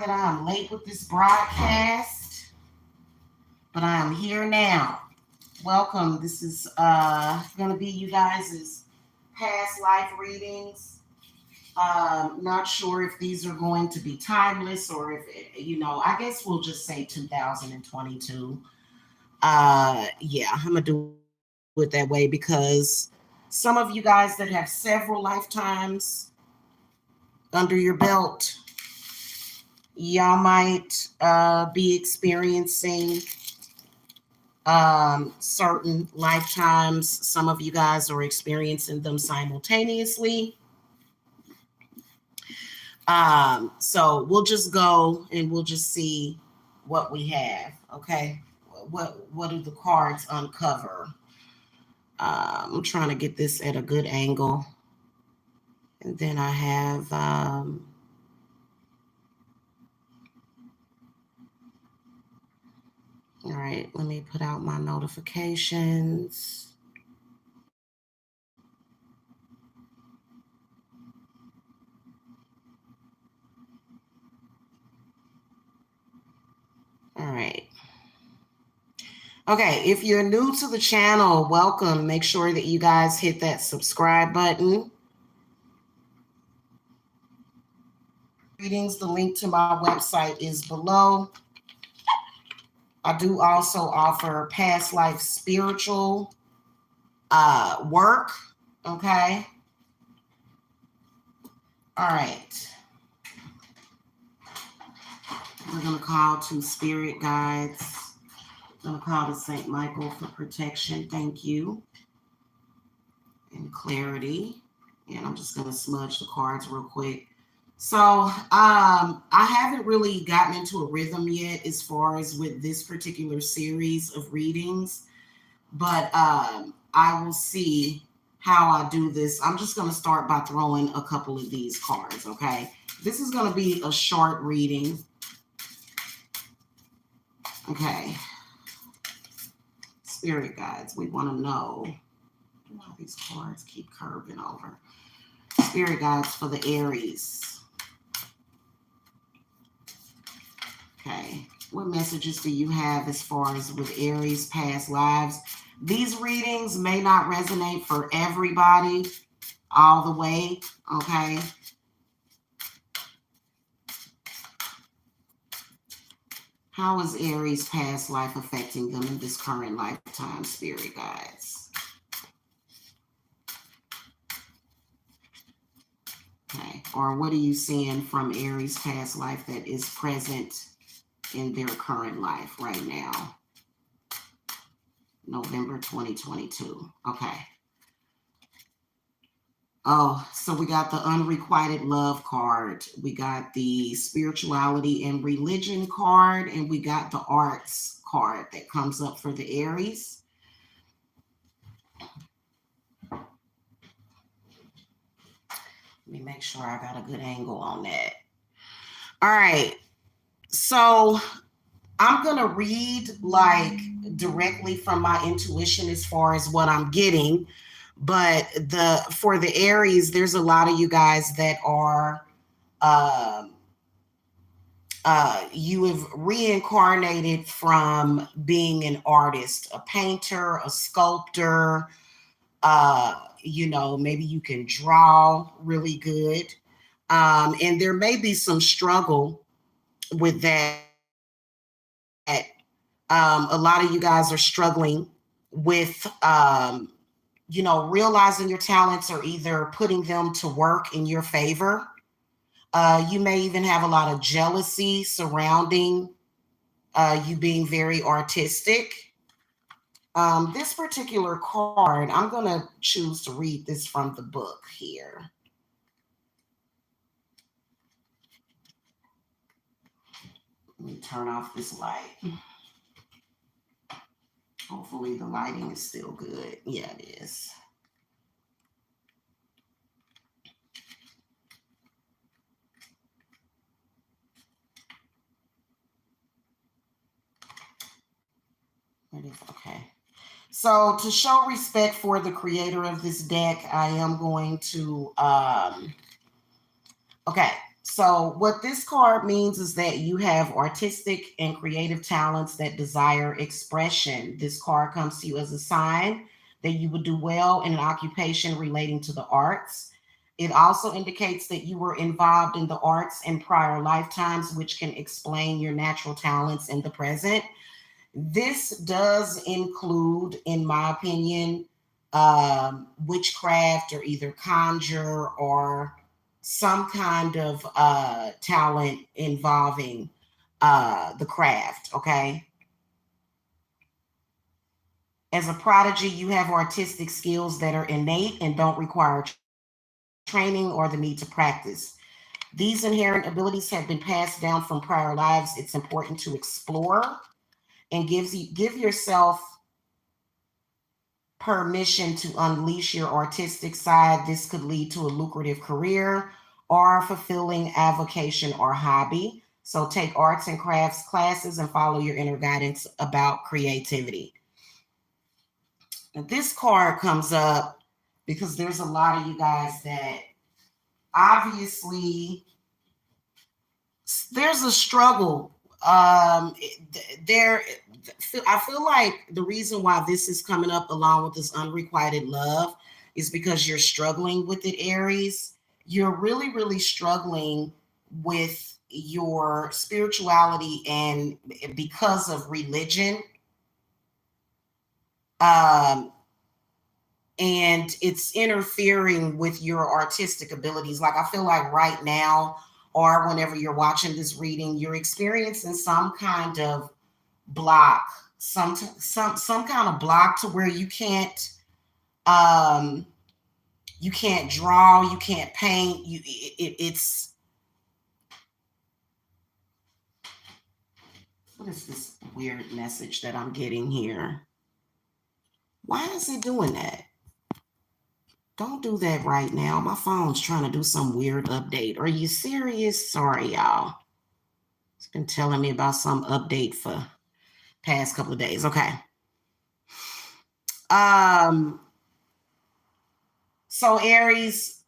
that I am late with this broadcast, but I am here now. Welcome. This is going to be you guys' past life readings. Not sure if these are going to be timeless or if, I guess we'll just say 2022. Yeah, I'm going to do it that way because some of you guys that have several lifetimes under your belt, y'all might be experiencing certain lifetimes. Some of you guys are experiencing them simultaneously. So we'll just go and we'll just see what we have. Okay, what do the cards uncover? I'm trying to get this at a good angle, and then I have all right, let me put out my notifications. All right. Okay, if you're new to the channel, welcome. Make sure that you guys hit that subscribe button. Readings, the link to my website is below. I do also offer past life spiritual work. Okay. All right. We're going to call to spirit guides. I'm going to call to St. Michael for protection. Thank you. And clarity. And I'm just going to smudge the cards real quick. So I haven't really gotten into a rhythm yet as far as with this particular series of readings, but I will see how I do this. I'm just going to start by throwing a couple of these cards, okay? This is going to be a short reading. Okay. Spirit guides, we want to know how these cards keep curving over. Spirit guides for the Aries. Okay, what messages do you have as far as with Aries past lives? These readings may not resonate for everybody all the way, okay? How is Aries past life affecting them in this current lifetime, spirit guides? Okay, or what are you seeing from Aries past life that is present in their current life right now? November 2022. Okay. Oh, so we got the unrequited love card. We got the spirituality and religion card, and we got the arts card that comes up for the Aries. Let me make sure I got a good angle on that. All right. So I'm going to read like directly from my intuition as far as what I'm getting. But for the Aries, there's a lot of you guys that are, you have reincarnated from being an artist, a painter, a sculptor. Maybe you can draw really good. And there may be some struggle with that. A lot of you guys are struggling with, realizing your talents or either putting them to work in your favor. You may even have a lot of jealousy surrounding you being very artistic. This particular card, I'm going to choose to read this from the book here. Let me turn off this light. Hopefully the lighting is still good. Yeah, it is. It is okay. So to show respect for the creator of this deck, I am going to, okay. So what this card means is that you have artistic and creative talents that desire expression. This card comes to you as a sign that you would do well in an occupation relating to the arts. It also indicates that you were involved in the arts in prior lifetimes, which can explain your natural talents in the present. This does include, in my opinion, witchcraft or either conjure or some kind of talent involving the craft, okay? As a prodigy, you have artistic skills that are innate and don't require training or the need to practice. These inherent abilities have been passed down from prior lives. It's important to explore and give yourself permission to unleash your artistic side. This could lead to a lucrative career or a fulfilling avocation or hobby. So take arts and crafts classes and follow your inner guidance about creativity. Now, this card comes up because there's a lot of you guys that obviously there's a struggle. There, I feel like the reason why this is coming up along with this unrequited love is because you're struggling with it, Aries. You're really, really struggling with your spirituality, and because of religion, um, and it's interfering with your artistic abilities. Like I feel like right now, or whenever you're watching this reading, you're experiencing some kind of block, some kind of block to where um you can't draw, you can't paint. It's what is this weird message that I'm getting here? Why is it doing that? Don't do that right now. My phone's trying to do some weird update. Are you serious? Sorry, y'all. It's been telling me about some update for past couple of days. Okay. So Aries,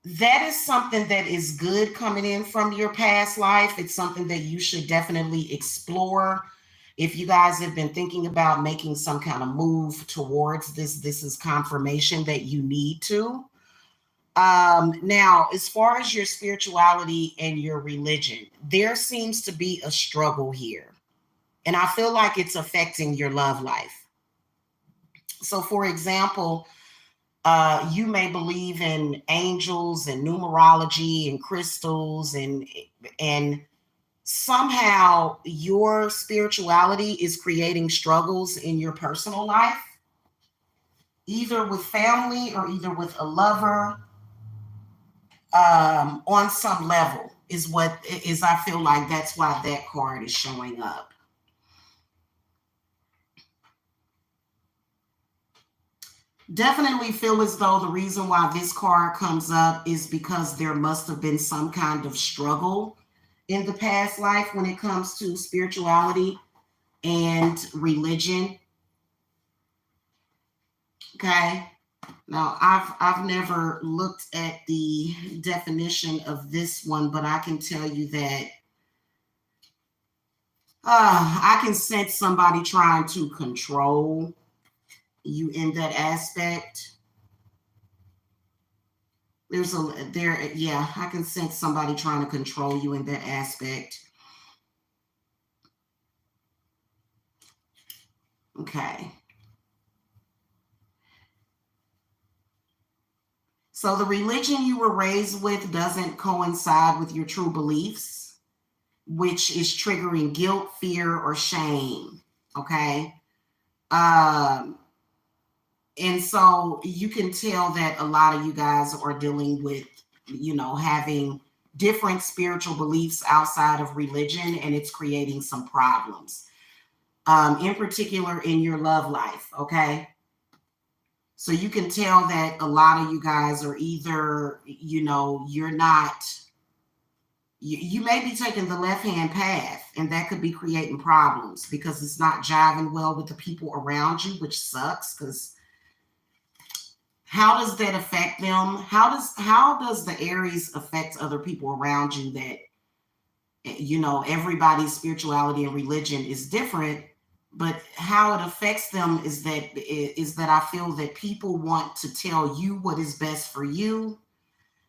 that is something that is good coming in from your past life. It's something that you should definitely explore. If you guys have been thinking about making some kind of move towards this is confirmation that you need to. Now, as far as your spirituality and your religion, there seems to be a struggle here. And I feel like it's affecting your love life. So, for example, you may believe in angels and numerology and crystals, and somehow your spirituality is creating struggles in your personal life, either with family or either with a lover, on some level is what is. I feel like that's why that card is showing up. Definitely feel as though the reason why this card comes up is because there must have been some kind of struggle in the past life when it comes to spirituality and religion. Okay. Now, I've never looked at the definition of this one, but I can tell you that I can sense somebody trying to control you in that aspect. Yeah, I can sense somebody trying to control you in that aspect. Okay. So the religion you were raised with doesn't coincide with your true beliefs, which is triggering guilt, fear, or shame. Okay. Um, and so you can tell that a lot of you guys are dealing with, having different spiritual beliefs outside of religion, and it's creating some problems, in particular in your love life. Okay. So you can tell that a lot of you guys are either, you're not, you may be taking the left-hand path, and that could be creating problems because it's not jiving well with the people around you, which sucks because How does that affect them? How does the Aries affect other people around you? That, everybody's spirituality and religion is different, but how it affects them is that I feel that people want to tell you what is best for you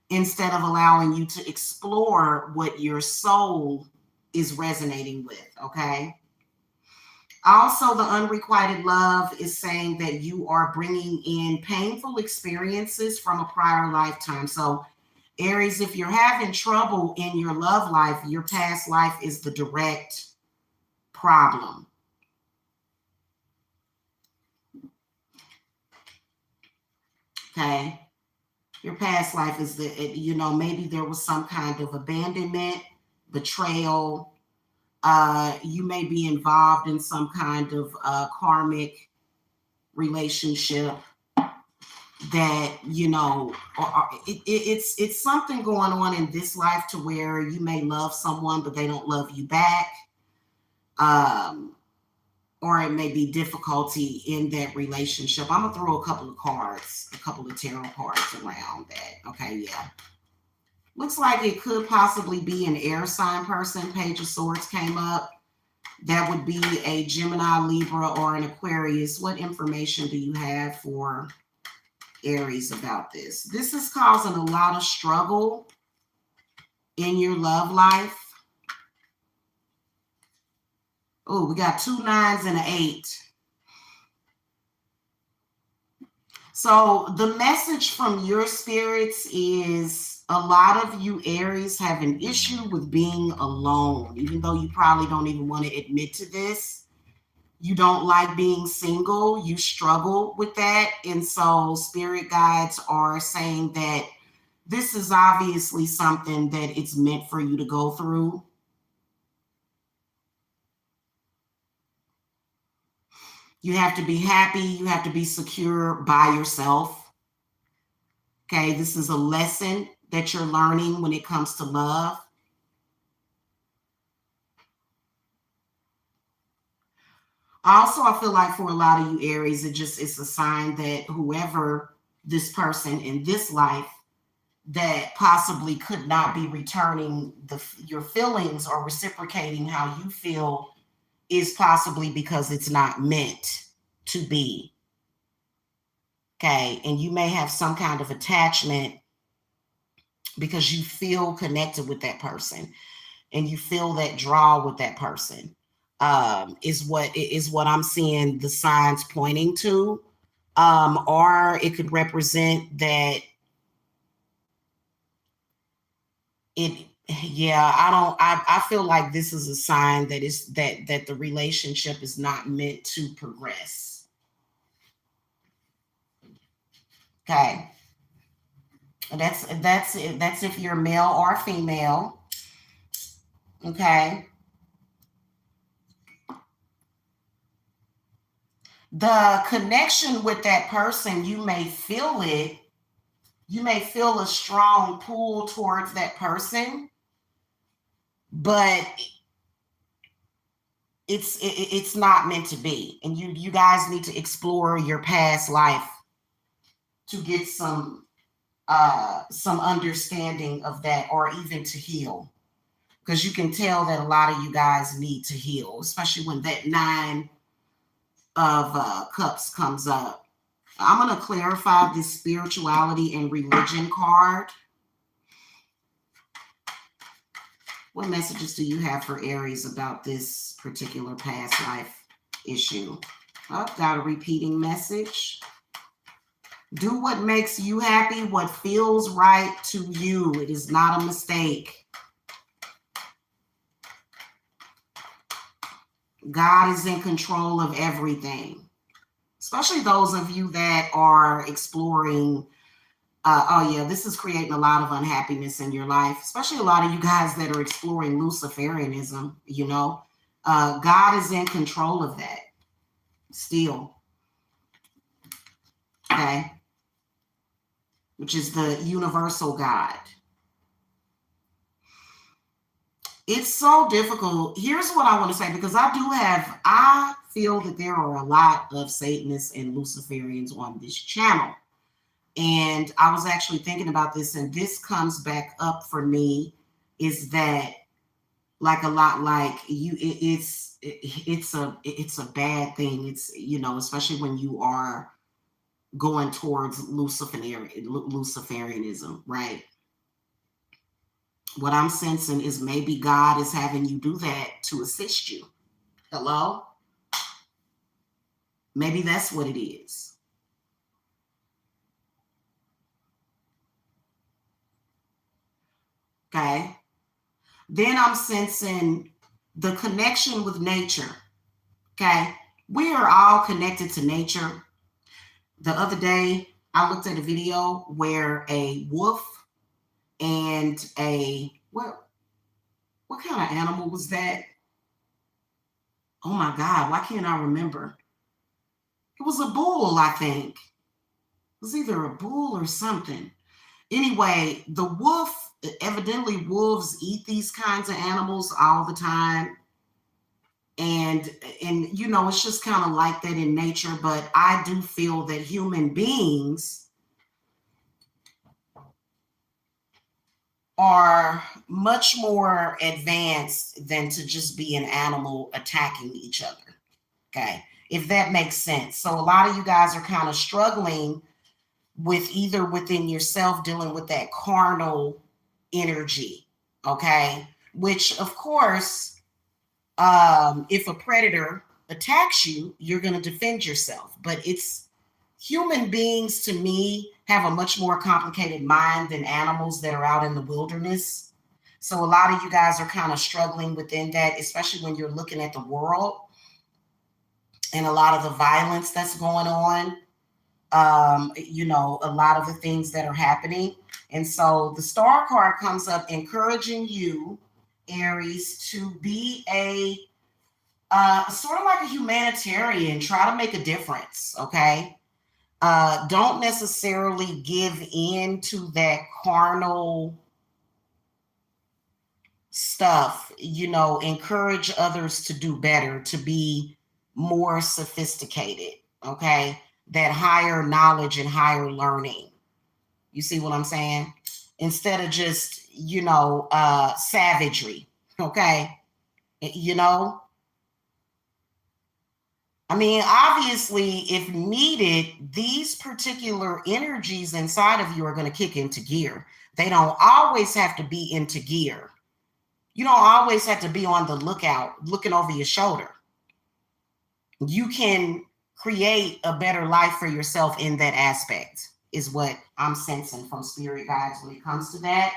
instead of allowing you to explore what your soul is resonating with. Okay. Also, the unrequited love is saying that you are bringing in painful experiences from a prior lifetime. So, Aries, if you're having trouble in your love life, your past life is the direct problem. Okay. Your past life is maybe there was some kind of abandonment, betrayal. You may be involved in some kind of karmic relationship that it's something going on in this life to where you may love someone but they don't love you back, or it may be difficulty in that relationship. I'm gonna throw a couple of tarot cards around that. Okay, yeah, looks like it could possibly be an air sign person. Page of Swords came up. That would be a Gemini, Libra, or an Aquarius. What information do you have for Aries about this? This is causing a lot of struggle in your love life. Oh, we got 2 9s and an 8. So the message from your spirits is a lot of you Aries have an issue with being alone, even though you probably don't even want to admit to this. You don't like being single. You struggle with that. And so spirit guides are saying that this is obviously something that it's meant for you to go through. You have to be happy. You have to be secure by yourself. Okay, this is a lesson that you're learning when it comes to love. Also, I feel like for a lot of you Aries, it's a sign that whoever this person in this life that possibly could not be returning your feelings or reciprocating how you feel is possibly because it's not meant to be. Okay, and you may have some kind of attachment because you feel connected with that person and you feel that draw with that person, is what I'm seeing the signs pointing to. Or it could represent that I feel like this is a sign that is that the relationship is not meant to progress. Okay. And that's if you're male or female. Okay. The connection with that person, you may feel it. You may feel a strong pull towards that person, but it's not meant to be. And you guys need to explore your past life to get some understanding of that, or even to heal, because you can tell that a lot of you guys need to heal, especially when that 9 of cups comes up. I'm going to clarify this spirituality and religion card. What messages do you have for Aries about this particular past life issue? Oh, got a repeating message. Do what makes you happy, what feels right to you. It is not a mistake. God is in control of everything, especially those of you that are exploring. This is creating a lot of unhappiness in your life, especially a lot of you guys that are exploring Luciferianism. God is in control of that still. Okay. Which is the universal God. It's so difficult. Here's what I want to say, because I feel that there are a lot of Satanists and Luciferians on this channel. And I was actually thinking about this, and this comes back up for me, is that like a lot like you it's a bad thing. It's, especially when you are going towards Luciferianism, right? What I'm sensing is maybe God is having you do that to assist you. Hello? Maybe that's what it is. Okay. Then I'm sensing the connection with nature. Okay. We are all connected to nature. The other day, I looked at a video where a wolf and what kind of animal was that? Oh my God, why can't I remember? It was a bull, I think. It was either a bull or something. Anyway, the wolf, evidently wolves eat these kinds of animals all the time. And it's just kind of like that in nature, but I do feel that human beings are much more advanced than to just be an animal attacking each other. Okay. If that makes sense. So a lot of you guys are kind of struggling with either within yourself dealing with that carnal energy. Okay. Which, of course, if a predator attacks you, you're going to defend yourself. But it's human beings, to me, have a much more complicated mind than animals that are out in the wilderness. So a lot of you guys are kind of struggling within that, especially when you're looking at the world and a lot of the violence that's going on. A lot of the things that are happening. And so the star card comes up encouraging you, Aries, to be a sort of like a humanitarian, try to make a difference. Okay. Don't necessarily give in to that carnal stuff. Encourage others to do better, to be more sophisticated. Okay. That higher knowledge and higher learning. You see what I'm saying? Instead of just, savagery. Okay. You know, I mean, obviously, if needed, these particular energies inside of you are going to kick into gear. They don't always have to be into gear. You don't always have to be on the lookout, looking over your shoulder. You can create a better life for yourself in that aspect, is what I'm sensing from spirit guides when it comes to that.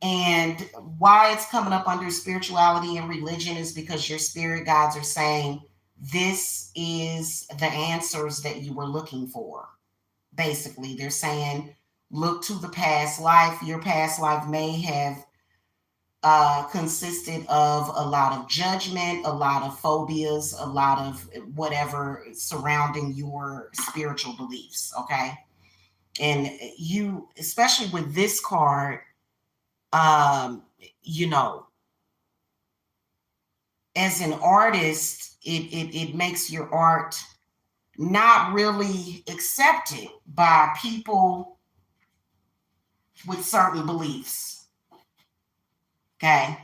And why it's coming up under spirituality and religion is because your spirit guides are saying this is the answers that you were looking for. Basically, they're saying look to the past life. Your past life may have consisted of a lot of judgment, a lot of phobias, a lot of whatever surrounding your spiritual beliefs. Okay. And you, especially with this card, um, you know, as an artist, it makes your art not really accepted by people with certain beliefs. Okay.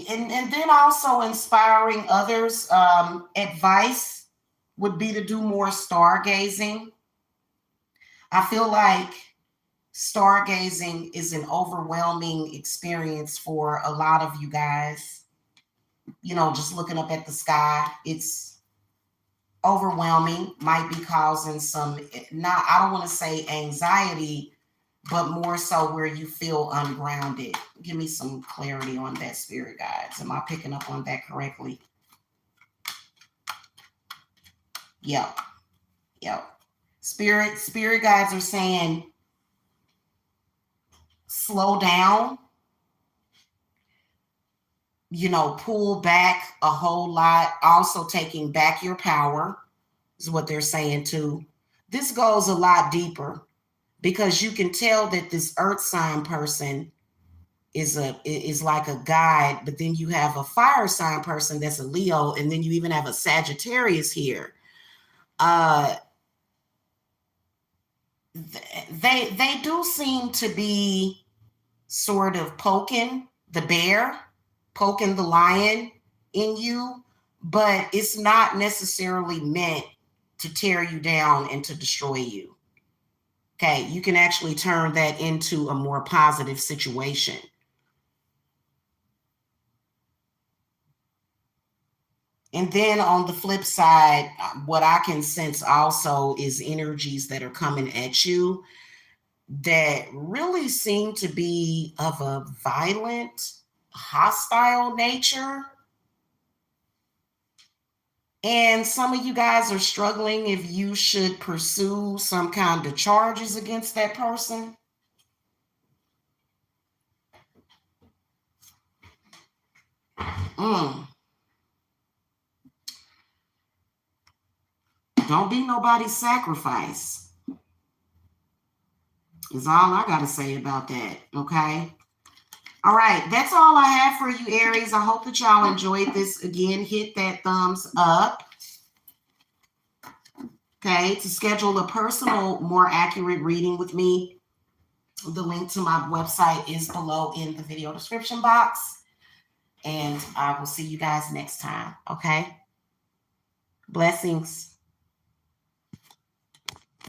And then also inspiring others. Advice would be to do more stargazing. I feel like stargazing is an overwhelming experience for a lot of you guys. Just looking up at the sky, it's overwhelming, might be causing some, not, I don't want to say anxiety, but more so where you feel ungrounded. Give me some clarity on that, spirit guides. Am I picking up on that correctly? Yep. Yep. Spirit guides are saying slow down, pull back a whole lot. Also taking back your power is what they're saying too. This goes a lot deeper because you can tell that this earth sign person is like a guide, but then you have a fire sign person that's a Leo, and then you even have a Sagittarius here. They do seem to be sort of poking the bear, poking the lion in you, but it's not necessarily meant to tear you down and to destroy you. Okay, you can actually turn that into a more positive situation. And then on the flip side, what I can sense also is energies that are coming at you that really seem to be of a violent, hostile nature. And some of you guys are struggling if you should pursue some kind of charges against that person. Don't be nobody's sacrifice, is all I got to say about that, okay? All right, that's all I have for you, Aries. I hope that y'all enjoyed this. Again, hit that thumbs up. Okay, to schedule a personal, more accurate reading with me, the link to my website is below in the video description box. And I will see you guys next time, okay? Blessings.